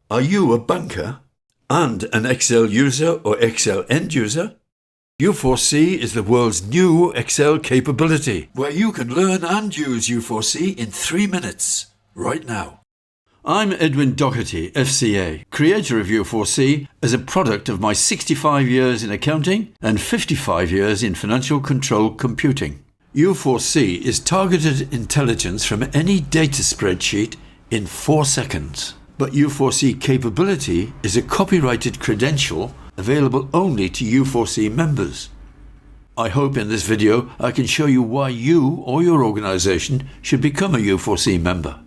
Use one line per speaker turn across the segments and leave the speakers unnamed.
Are you a banker and an Excel user or Excel end user? U4C is the world's new Excel capability, where you can learn and use U4C in 3 minutes, right now. I'm Edwin Doherty, FCA, creator of U4C as a product of my 65 years in accounting and 55 years in financial control computing. U4C is targeted intelligence from any data spreadsheet in 4 seconds. But U4C capability is a copyrighted credential available only to U4C members. I hope in this video I can show you why you or your organization should become a U4C member.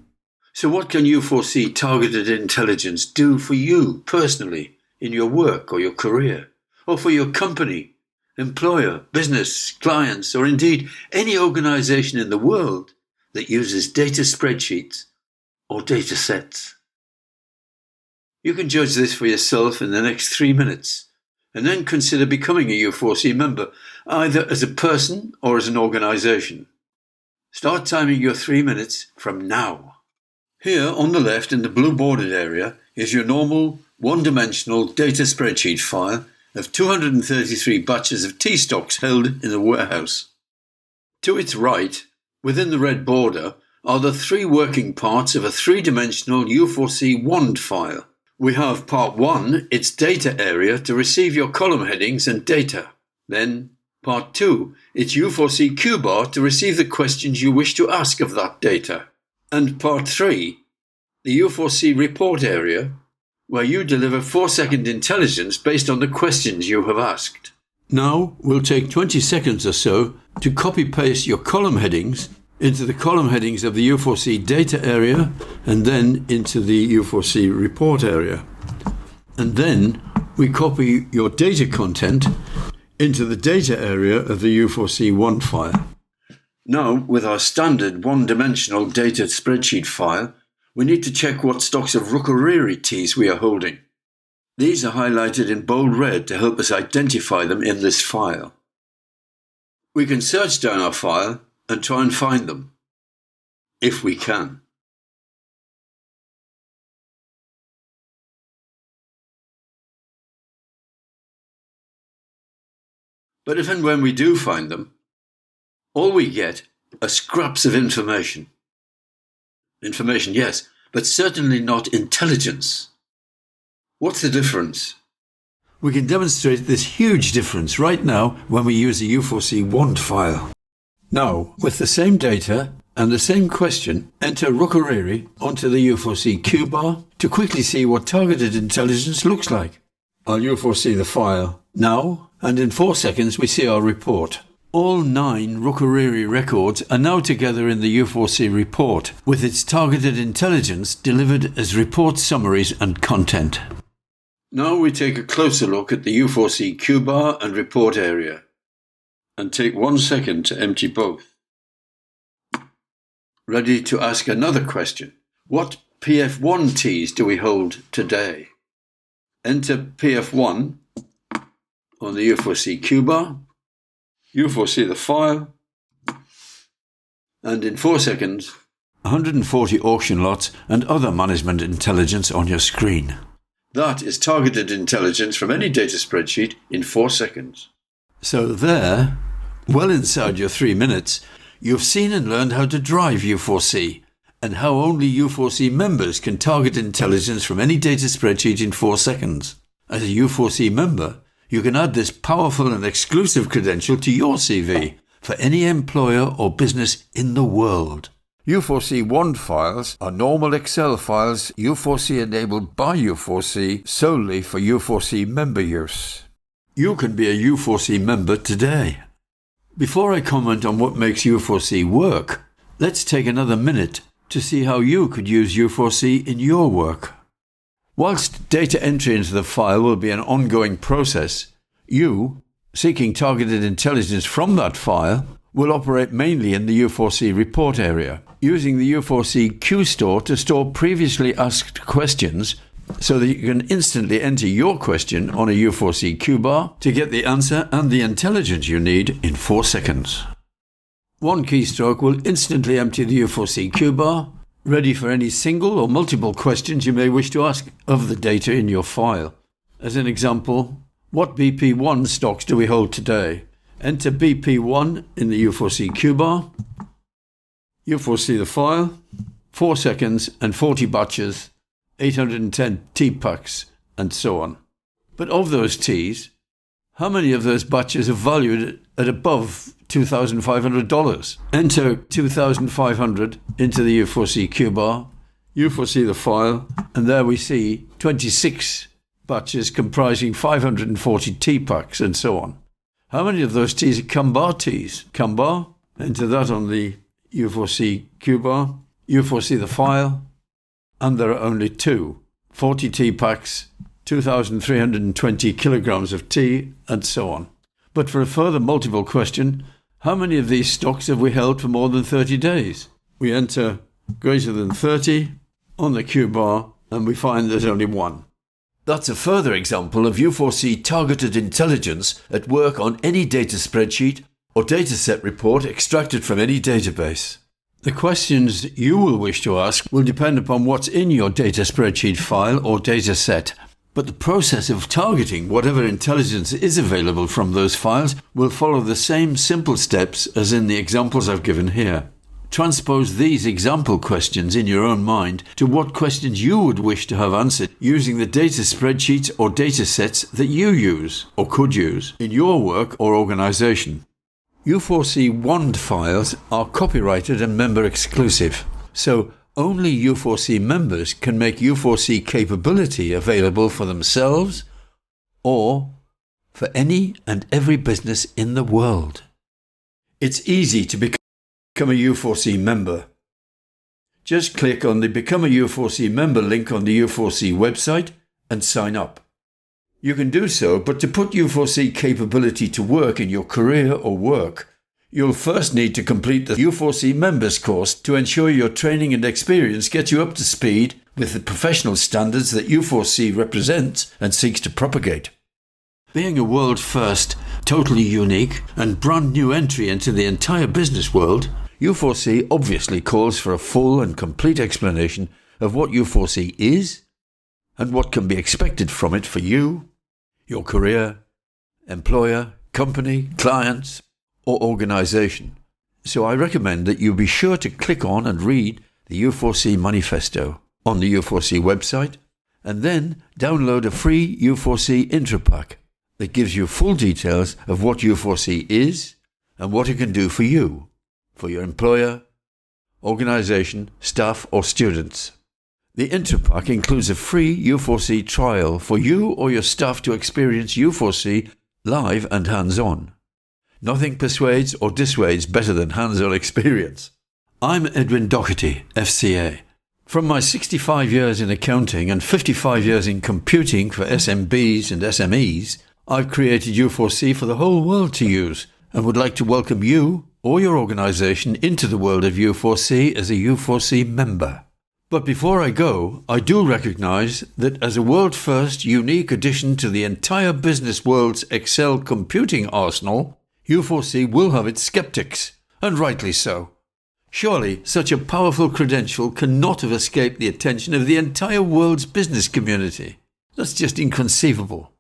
So what can U4C targeted intelligence do for you personally in your work or your career, or for your company, employer, business, clients, or indeed any organization in the world that uses data spreadsheets or datasets? You can judge this for yourself in the next 3 minutes, and then consider becoming a U4C member, either as a person or as an organization. Start timing your 3 minutes from now. Here on the left in the blue bordered area is your normal one-dimensional data spreadsheet file of 233 batches of T-stocks held in a warehouse. To its right, within the red border, are the 3 working parts of a 3-dimensional U4C wand file. We have part 1, its data area, to receive your column headings and data. Then part 2, its U4C Q-bar to receive the questions you wish to ask of that data. And part 3, the U4C report area, where you deliver 4-second intelligence based on the questions you have asked. Now we'll take 20 seconds or so to copy-paste your column headings into the column headings of the U4C data area and then into the U4C report area. And then we copy your data content into the data area of the U4C wand file. Now, with our standard one-dimensional data spreadsheet file, we need to check what stocks of Rukuriri teas we are holding. These are highlighted in bold red to help us identify them in this file. We can search down our file and try and find them, if we can. But if and when we do find them, all we get are scraps of information. Information, yes, but certainly not intelligence. What's the difference? We can demonstrate this huge difference right now when we use the U4C wand file. Now, with the same data and the same question, enter Rukuriri onto the U4C Q-bar to quickly see what targeted intelligence looks like. I'll U4C the file now, and in 4 seconds we see our report. All 9 Rukuriri records are now together in the U4C report, with its targeted intelligence delivered as report summaries and content. Now we take a closer look at the U4C Q-bar and report area, and take 1 second to empty both. Ready to ask another question. What PF1 teas do we hold today? Enter PF1 on the U4C Q-bar, U4C the file, and in 4 seconds, 140 auction lots and other management intelligence on your screen. That is targeted intelligence from any data spreadsheet in 4 seconds. So there, well inside your 3 minutes, you've seen and learned how to drive U4C, and how only U4C members can target intelligence from any data spreadsheet in 4 seconds. As a U4C member, you can add this powerful and exclusive credential to your CV for any employer or business in the world. U4C wand files are normal Excel files U4C enabled by U4C solely for U4C member use. You can be a U4C member today. Before I comment on what makes U4C work, let's take another minute to see how you could use U4C in your work. Whilst data entry into the file will be an ongoing process, you, seeking targeted intelligence from that file, will operate mainly in the U4C report area, using the U4C Q store to store previously asked questions so that you can instantly enter your question on a U4C Q bar to get the answer and the intelligence you need in 4 seconds. One keystroke will instantly empty the U4C Q bar, ready for any single or multiple questions you may wish to ask of the data in your file. As an example, what BP1 stocks do we hold today? Enter BP1 in the U4C Q-bar. U4C the file, 4 seconds and 40 batches, 810 T-packs, and so on. But of those Ts, how many of those batches are valued at above $2,500? Enter 2,500 into the U4C Q-bar, U4C the file, and there we see 26 batches comprising 540 T-packs, and so on. How many of those Ts are CAMBAR Ts? CAMBAR, enter that on the U4C Q-bar, U4C the file, and there are only 2, 40 T-packs, 2,320 kilograms of tea, and so on. But for a further multiple question, how many of these stocks have we held for more than 30 days? We enter greater than 30 on the Q-bar, and we find there's only 1. That's a further example of U4C targeted intelligence at work on any data spreadsheet or dataset report extracted from any database. The questions you will wish to ask will depend upon what's in your data spreadsheet file or dataset, but the process of targeting whatever intelligence is available from those files will follow the same simple steps as in the examples I've given here. Transpose these example questions in your own mind to what questions you would wish to have answered using the data spreadsheets or datasets that you use or could use in your work or organization. U4C WAND files are copyrighted and member exclusive, so only U4C members can make U4C capability available for themselves or for any and every business in the world. It's easy to become a U4C member. Just click on the Become a U4C member link on the U4C website and sign up. You can do so, but to put U4C capability to work in your career or work, you'll first need to complete the U4C members course to ensure your training and experience get you up to speed with the professional standards that U4C represents and seeks to propagate. Being a world first, totally unique, and brand new entry into the entire business world, U4C obviously calls for a full and complete explanation of what U4C is and what can be expected from it for you, your career, employer, company, clients, or organization. So I recommend that you be sure to click on and read the U4C Manifesto on the U4C website and then download a free U4C intro pack that gives you full details of what U4C is and what it can do for you, for your employer, organization, staff, or students. The intro pack includes a free U4C trial for you or your staff to experience U4C live and hands-on. Nothing persuades or dissuades better than hands-on experience. I'm Edwin Doherty, FCA. From my 65 years in accounting and 55 years in computing for SMBs and SMEs, I've created U4C for the whole world to use and would like to welcome you or your organization into the world of U4C as a U4C member. But before I go, I do recognize that as a world-first unique addition to the entire business world's Excel computing arsenal, U4C will have its skeptics, and rightly so. Surely such a powerful credential cannot have escaped the attention of the entire world's business community. That's just inconceivable.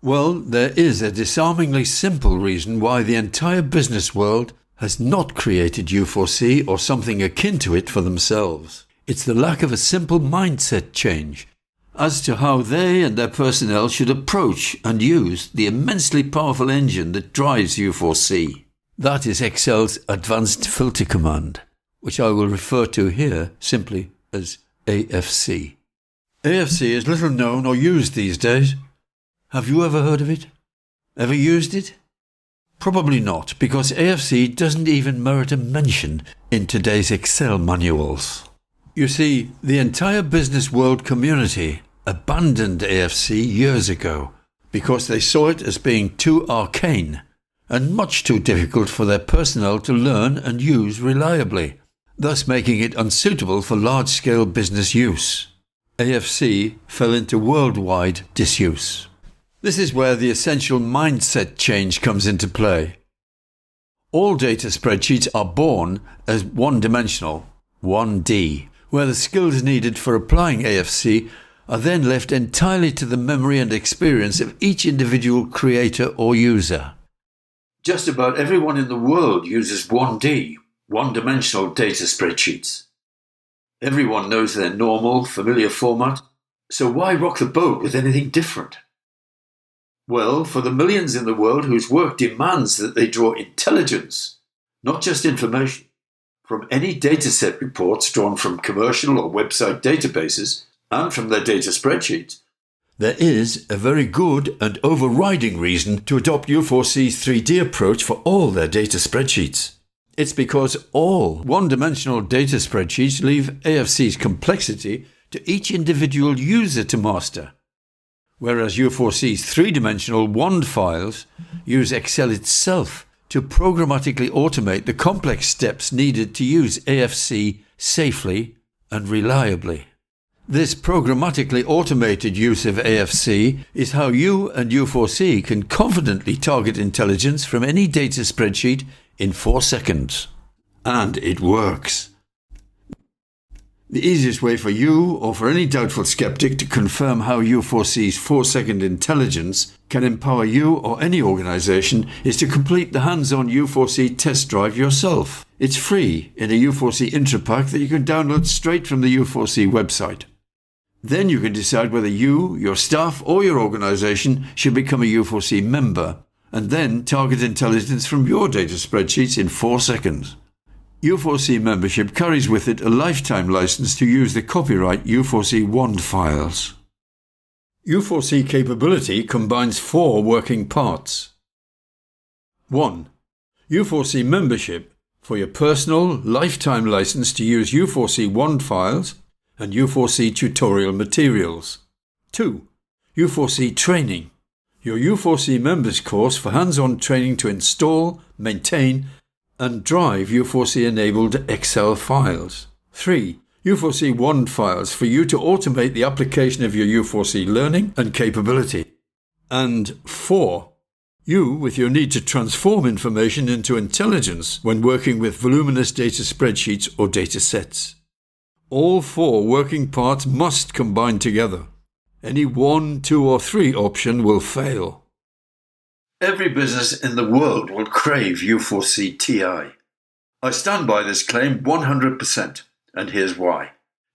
Well, there is a disarmingly simple reason why the entire business world has not created U4C or something akin to it for themselves. It's the lack of a simple mindset change as to how they and their personnel should approach and use the immensely powerful engine that drives U4C. That is Excel's Advanced Filter Command, which I will refer to here simply as AFC. AFC is little known or used these days. Have you ever heard of it? Ever used it? Probably not, because AFC doesn't even merit a mention in today's Excel manuals. You see, the entire business world community abandoned AFC years ago because they saw it as being too arcane and much too difficult for their personnel to learn and use reliably, thus making it unsuitable for large-scale business use. AFC fell into worldwide disuse. This is where the essential mindset change comes into play. All data spreadsheets are born as one-dimensional, 1D, where the skills needed for applying AFC are then left entirely to the memory and experience of each individual creator or user. Just about everyone in the world uses 1D, one-dimensional data spreadsheets. Everyone knows their normal, familiar format, so why rock the boat with anything different? Well, for the millions in the world whose work demands that they draw intelligence, not just information, from any dataset reports drawn from commercial or website databases and from their data spreadsheets, there is a very good and overriding reason to adopt U4C's 3D approach for all their data spreadsheets. It's because all one-dimensional data spreadsheets leave AFC's complexity to each individual user to master, whereas U4C's three-dimensional wand files use Excel itself to programmatically automate the complex steps needed to use AFC safely and reliably. This programmatically automated use of AFC is how you and U4C can confidently target intelligence from any data spreadsheet in 4 seconds. And it works. The easiest way for you or for any doubtful skeptic to confirm how U4C's 4-second intelligence can empower you or any organization is to complete the hands-on U4C test drive yourself. It's free in a U4C intro pack that you can download straight from the U4C website. Then you can decide whether you, your staff or your organization should become a U4C member and then target intelligence from your data spreadsheets in 4 seconds. U4C membership carries with it a lifetime license to use the copyright U4C wand files. U4C capability combines 4 working parts. 1. U4C membership for your personal lifetime license to use U4C wand files and U4C tutorial materials. 2. U4C training, your U4C members course for hands-on training to install, maintain, and drive U4C-enabled Excel files. 3. U4C wand files for you to automate the application of your U4C learning and capability. And 4. You with your need to transform information into intelligence when working with voluminous data spreadsheets or datasets. All 4 working parts must combine together. Any 1, 2, or 3 option will fail. Every business in the world will crave U4C TI. I stand by this claim 100%, and here's why.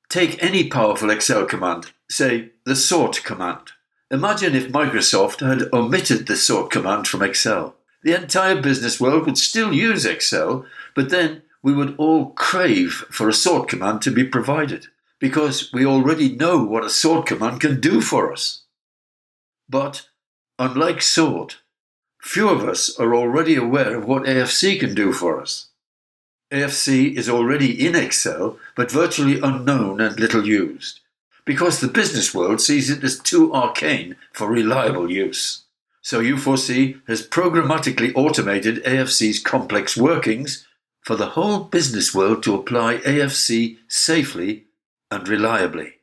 Take any powerful Excel command, say the sort command. Imagine if Microsoft had omitted the sort command from Excel. The entire business world would still use Excel, but then we would all crave for a sort command to be provided, because we already know what a sort command can do for us. But, unlike sort, few of us are already aware of what AFC can do for us. AFC is already in Excel, but virtually unknown and little used, because the business world sees it as too arcane for reliable use. So U4C has programmatically automated AFC's complex workings for the whole business world to apply AFC safely and reliably,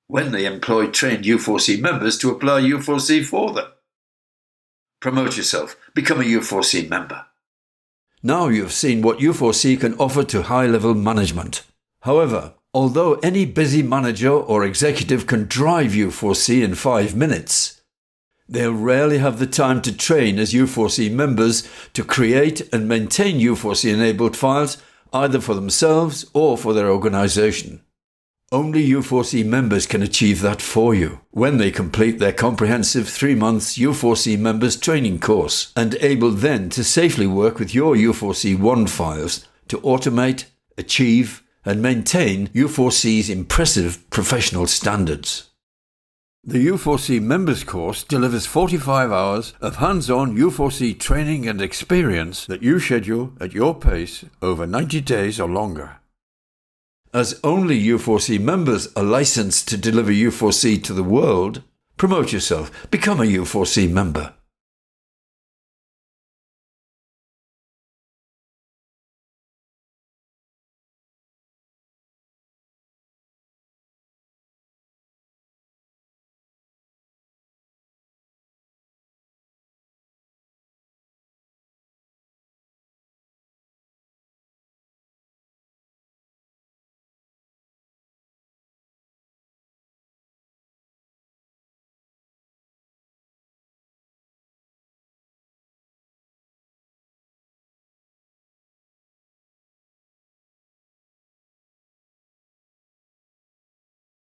when they employ trained U4C members to apply U4C for them. Promote yourself. Become a U4C member. Now you've seen what U4C can offer to high-level management. However, although any busy manager or executive can drive U4C in 5 minutes, they'll rarely have the time to train as U4C members to create and maintain U4C-enabled files either for themselves or for their organization. Only U4C members can achieve that for you when they complete their comprehensive 3-month U4C members training course and able then to safely work with your U4C wand files to automate, achieve, and maintain U4C's impressive professional standards. The U4C members course delivers 45 hours of hands-on U4C training and experience that you schedule at your pace over 90 days or longer. As only U4C members are licensed to deliver U4C to the world, promote yourself, become a U4C member.